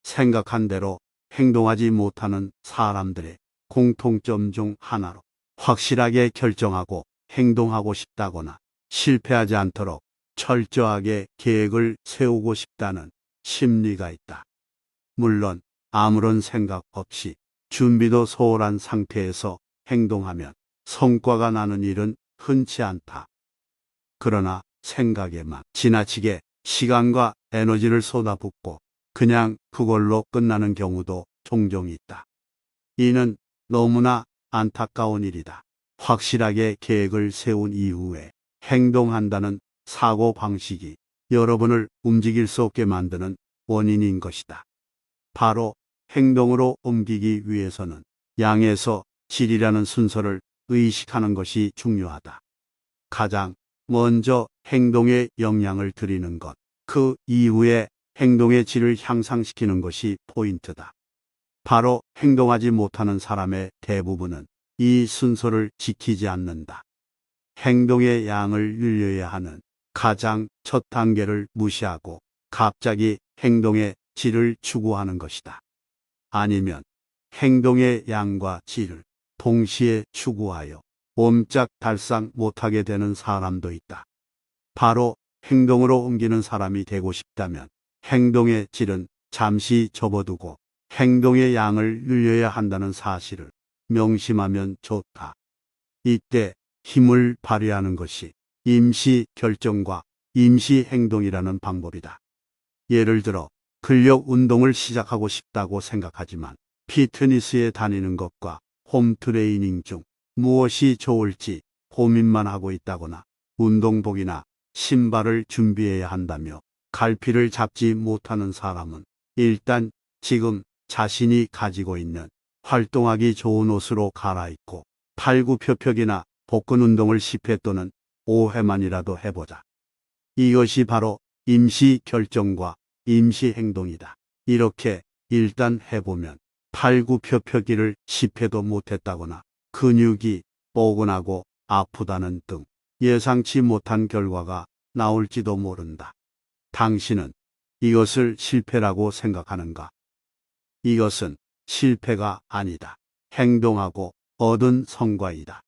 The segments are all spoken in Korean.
생각한 대로 행동하지 못하는 사람들의 공통점 중 하나로 확실하게 결정하고 행동하고 싶다거나 실패하지 않도록 철저하게 계획을 세우고 싶다는 심리가 있다. 물론 아무런 생각 없이 준비도 소홀한 상태에서 행동하면 성과가 나는 일은 흔치 않다. 그러나 생각에만 지나치게 시간과 에너지를 쏟아붓고 그냥 그걸로 끝나는 경우도 종종 있다. 이는 너무나 안타까운 일이다. 확실하게 계획을 세운 이후에 행동한다는 사고방식이 여러분을 움직일 수 없게 만드는 원인인 것이다. 바로 행동으로 옮기기 위해서는 양에서 질이라는 순서를 의식하는 것이 중요하다. 가장 먼저 행동에 영향을 드리는 것, 그 이후에 행동의 질을 향상시키는 것이 포인트다. 바로 행동하지 못하는 사람의 대부분은 이 순서를 지키지 않는다. 행동의 양을 늘려야 하는 가장 첫 단계를 무시하고 갑자기 행동의 질을 추구하는 것이다. 아니면 행동의 양과 질을 동시에 추구하여 옴짝달싹 못하게 되는 사람도 있다. 바로 행동으로 옮기는 사람이 되고 싶다면 행동의 질은 잠시 접어두고 행동의 양을 늘려야 한다는 사실을 명심하면 좋다. 이때 힘을 발휘하는 것이 임시 결정과 임시 행동이라는 방법이다. 예를 들어 근력 운동을 시작하고 싶다고 생각하지만 피트니스에 다니는 것과 홈트레이닝 중 무엇이 좋을지 고민만 하고 있다거나 운동복이나 신발을 준비해야 한다며 갈피를 잡지 못하는 사람은 일단 지금 자신이 가지고 있는 활동하기 좋은 옷으로 갈아입고 팔굽혀펴기나 복근 운동을 10회 또는 5회만이라도 해보자. 이것이 바로 임시 결정과 임시 행동이다. 이렇게 일단 해보면 팔굽혀펴기를 10회도 못했다거나 근육이 뻐근하고 아프다는 등 예상치 못한 결과가 나올지도 모른다. 당신은 이것을 실패라고 생각하는가? 이것은 실패가 아니다. 행동하고 얻은 성과이다.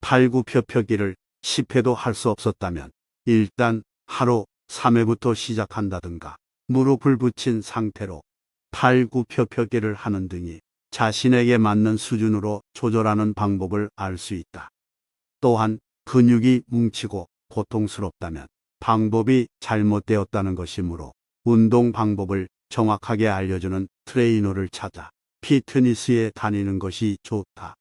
팔굽혀펴기를 10회도 할 수 없었다면 일단 하루 3회부터 시작한다든가 무릎을 붙인 상태로 팔굽혀펴기를 하는 등이 자신에게 맞는 수준으로 조절하는 방법을 알 수 있다. 또한 근육이 뭉치고 고통스럽다면 방법이 잘못되었다는 것이므로 운동 방법을 정확하게 알려주는 트레이너를 찾아 피트니스에 다니는 것이 좋다.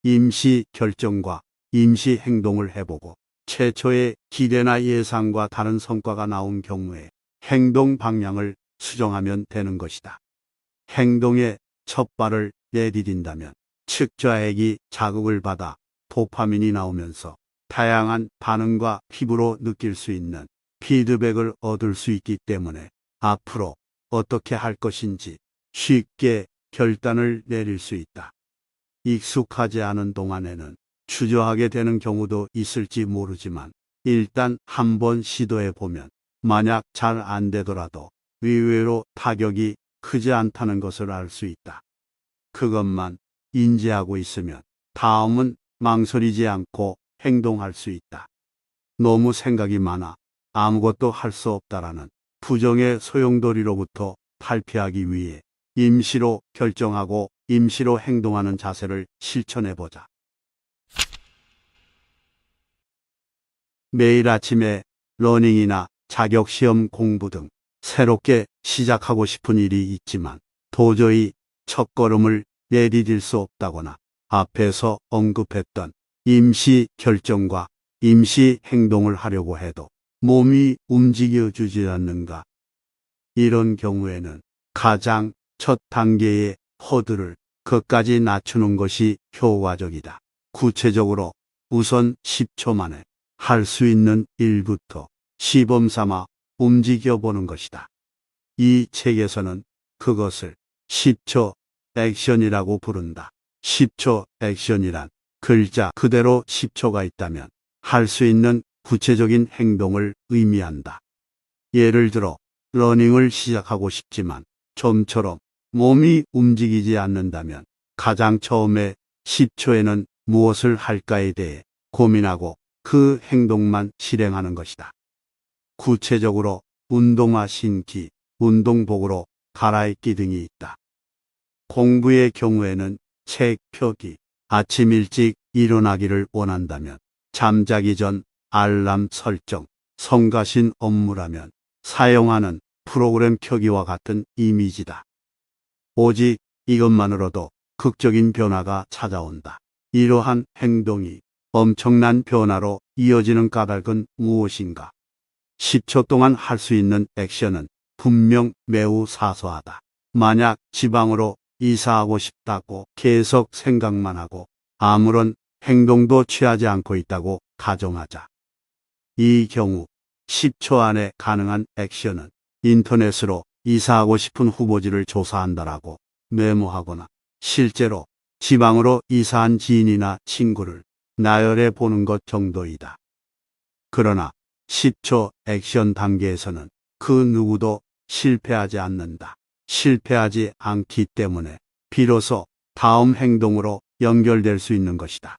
임시 결정과 임시 행동을 해보고 최초의 기대나 예상과 다른 성과가 나온 경우에 행동 방향을 수정하면 되는 것이다. 행동의 첫 발을 내디딘다면 측좌액이 자극을 받아 도파민이 나오면서 다양한 반응과 피부로 느낄 수 있는 피드백을 얻을 수 있기 때문에 앞으로 어떻게 할 것인지 쉽게 결단을 내릴 수 있다. 익숙하지 않은 동안에는 주저하게 되는 경우도 있을지 모르지만 일단 한번 시도해 보면 만약 잘 안 되더라도 의외로 타격이 크지 않다는 것을 알 수 있다. 그것만 인지하고 있으면 다음은 망설이지 않고 행동할 수 있다. 너무 생각이 많아 아무것도 할 수 없다라는 부정의 소용돌이로부터 탈피하기 위해 임시로 결정하고 임시로 행동하는 자세를 실천해보자. 매일 아침에 러닝이나 자격시험 공부 등 새롭게 시작하고 싶은 일이 있지만 도저히 첫걸음을 내디딜 수 없다거나 앞에서 언급했던 임시 결정과 임시 행동을 하려고 해도 몸이 움직여주지 않는가. 이런 경우에는 가장 첫 단계의 허들을 끝까지 낮추는 것이 효과적이다. 구체적으로 우선 10초 만에 할 수 있는 일부터 시범 삼아 움직여 보는 것이다. 이 책에서는 그것을 10초 액션이라고 부른다. 10초 액션이란 글자 그대로 10초가 있다면 할 수 있는 구체적인 행동을 의미한다. 예를 들어 러닝을 시작하고 싶지만 좀처럼 몸이 움직이지 않는다면 가장 처음에 10초에는 무엇을 할까에 대해 고민하고 그 행동만 실행하는 것이다. 구체적으로 운동화 신기, 운동복으로 갈아입기 등이 있다. 공부의 경우에는 책 펴기, 아침 일찍 일어나기를 원한다면 잠자기 전 알람 설정, 성가신 업무라면 사용하는 프로그램 켜기와 같은 이미지다. 오직 이것만으로도 극적인 변화가 찾아온다. 이러한 행동이 엄청난 변화로 이어지는 까닭은 무엇인가? 10초 동안 할 수 있는 액션은 분명 매우 사소하다. 만약 지방으로 이사하고 싶다고 계속 생각만 하고 아무런 행동도 취하지 않고 있다고 가정하자. 이 경우 10초 안에 가능한 액션은 인터넷으로 이사하고 싶은 후보지를 조사한다라고 메모하거나 실제로 지방으로 이사한 지인이나 친구를 나열해 보는 것 정도이다. 그러나 10초 액션 단계에서는 그 누구도 실패하지 않는다. 실패하지 않기 때문에 비로소 다음 행동으로 연결될 수 있는 것이다.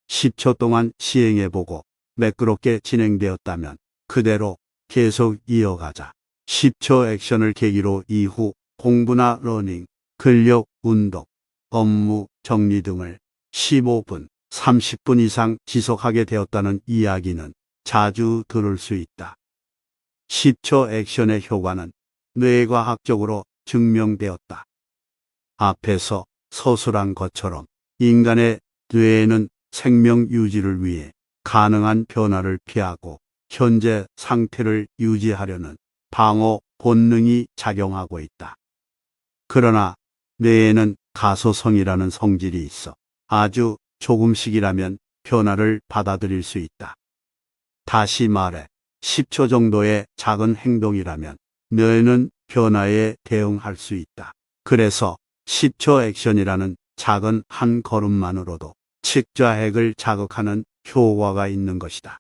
10초 동안 시행해보고 매끄럽게 진행되었다면 그대로 계속 이어가자. 10초 액션을 계기로 이후 공부나 러닝, 근력 운동, 업무 정리 등을 15분, 30분 이상 지속하게 되었다는 이야기는 자주 들을 수 있다. 10초 액션의 효과는 뇌과학적으로 증명되었다. 앞에서 서술한 것처럼 인간의 뇌에는 생명 유지를 위해 가능한 변화를 피하고 현재 상태를 유지하려는 방어 본능이 작용하고 있다. 그러나 뇌에는 가소성이라는 성질이 있어 아주 조금씩이라면 변화를 받아들일 수 있다. 다시 말해 10초 정도의 작은 행동이라면 뇌는 변화에 대응할 수 있다. 그래서 10초 액션이라는 작은 한 걸음만으로도 측좌핵을 자극하는 효과가 있는 것이다.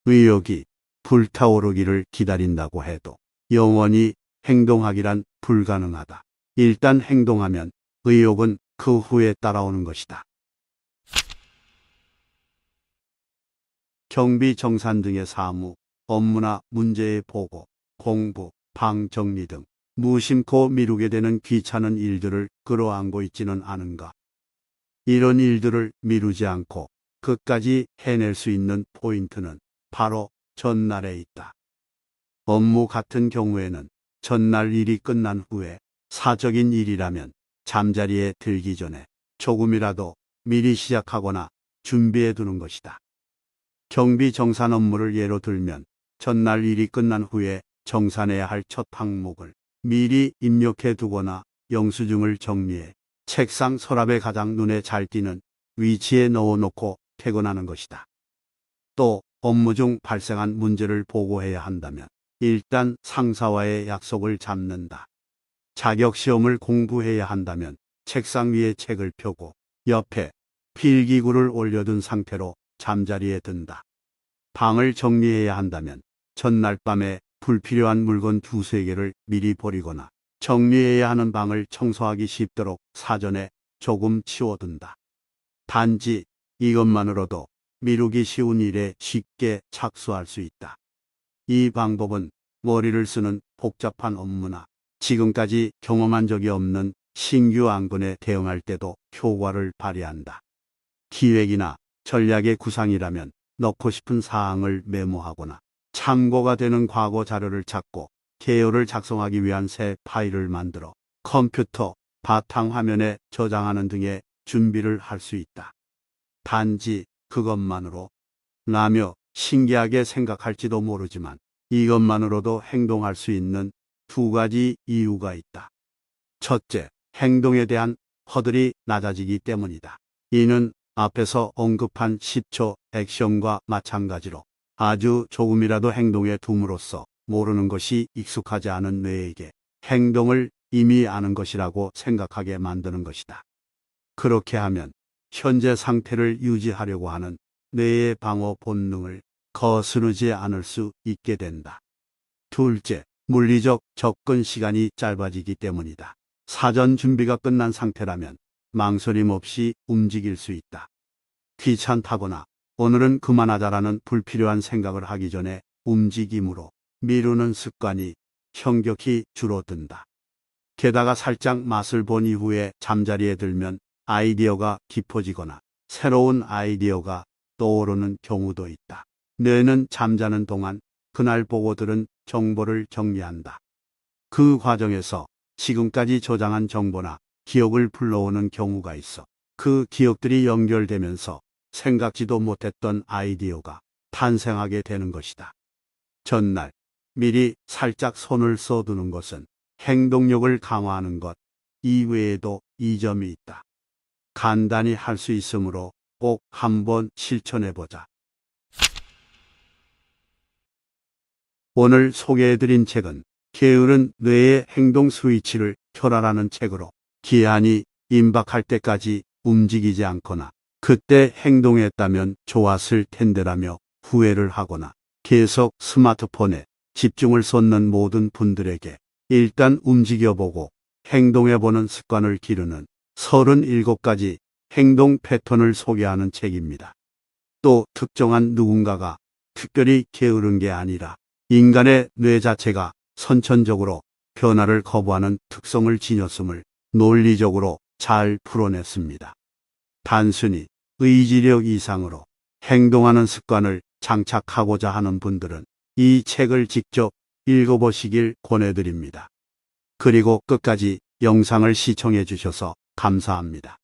의욕이 불타오르기를 기다린다고 해도 영원히 행동하기란 불가능하다. 일단 행동하면 의욕은 그 후에 따라오는 것이다. 경비 정산 등의 사무, 업무나 문제의 보고, 공부, 방 정리 등 무심코 미루게 되는 귀찮은 일들을 끌어안고 있지는 않은가. 이런 일들을 미루지 않고 끝까지 해낼 수 있는 포인트는 바로 전날에 있다. 업무 같은 경우에는 전날 일이 끝난 후에 사적인 일이라면 잠자리에 들기 전에 조금이라도 미리 시작하거나 준비해 두는 것이다. 경비 정산 업무를 예로 들면 전날 일이 끝난 후에 정산해야 할 첫 항목을 미리 입력해 두거나 영수증을 정리해 책상 서랍에 가장 눈에 잘 띄는 위치에 넣어놓고 퇴근하는 것이다. 또 업무 중 발생한 문제를 보고해야 한다면 일단 상사와의 약속을 잡는다. 자격시험을 공부해야 한다면 책상 위에 책을 펴고 옆에 필기구를 올려둔 상태로 잠자리에 든다. 방을 정리해야 한다면 전날 밤에 불필요한 물건 두세 개를 미리 버리거나 정리해야 하는 방을 청소하기 쉽도록 사전에 조금 치워둔다. 단지 이것만으로도 미루기 쉬운 일에 쉽게 착수할 수 있다. 이 방법은 머리를 쓰는 복잡한 업무나 지금까지 경험한 적이 없는 신규 안건에 대응할 때도 효과를 발휘한다. 기획이나 전략의 구상이라면 넣고 싶은 사항을 메모하거나 참고가 되는 과거 자료를 찾고 개요를 작성하기 위한 새 파일을 만들어 컴퓨터 바탕화면에 저장하는 등의 준비를 할 수 있다. 단지 그것만으로 라며 신기하게 생각할지도 모르지만 이것만으로도 행동할 수 있는 두 가지 이유가 있다. 첫째, 행동에 대한 허들이 낮아지기 때문이다. 이는 앞에서 언급한 10초 액션과 마찬가지로 아주 조금이라도 행동에 둠으로써 모르는 것이 익숙하지 않은 뇌에게 행동을 이미 아는 것이라고 생각하게 만드는 것이다. 그렇게 하면 현재 상태를 유지하려고 하는 뇌의 방어 본능을 거스르지 않을 수 있게 된다. 둘째, 물리적 접근 시간이 짧아지기 때문이다. 사전 준비가 끝난 상태라면 망설임 없이 움직일 수 있다. 귀찮다거나 오늘은 그만하자라는 불필요한 생각을 하기 전에 움직임으로 미루는 습관이 현격히 줄어든다. 게다가 살짝 맛을 본 이후에 잠자리에 들면 아이디어가 깊어지거나 새로운 아이디어가 떠오르는 경우도 있다. 뇌는 잠자는 동안 그날 보고 들은 정보를 정리한다. 그 과정에서 지금까지 저장한 정보나 기억을 불러오는 경우가 있어 그 기억들이 연결되면서 생각지도 못했던 아이디어가 탄생하게 되는 것이다. 전날 미리 살짝 손을 써두는 것은 행동력을 강화하는 것 이외에도 이점이 있다. 간단히 할 수 있으므로 꼭 한번 실천해보자. 오늘 소개해드린 책은 게으른 뇌의 행동 스위치를 켜라라는 책으로 기한이 임박할 때까지 움직이지 않거나 그때 행동했다면 좋았을 텐데라며 후회를 하거나 계속 스마트폰에 집중을 쏟는 모든 분들에게 일단 움직여보고 행동해보는 습관을 기르는 37가지 행동 패턴을 소개하는 책입니다. 또 특정한 누군가가 특별히 게으른 게 아니라 인간의 뇌 자체가 선천적으로 변화를 거부하는 특성을 지녔음을 논리적으로 잘 풀어냈습니다. 단순히 의지력 이상으로 행동하는 습관을 장착하고자 하는 분들은 이 책을 직접 읽어보시길 권해드립니다. 그리고 끝까지 영상을 시청해 주셔서 감사합니다.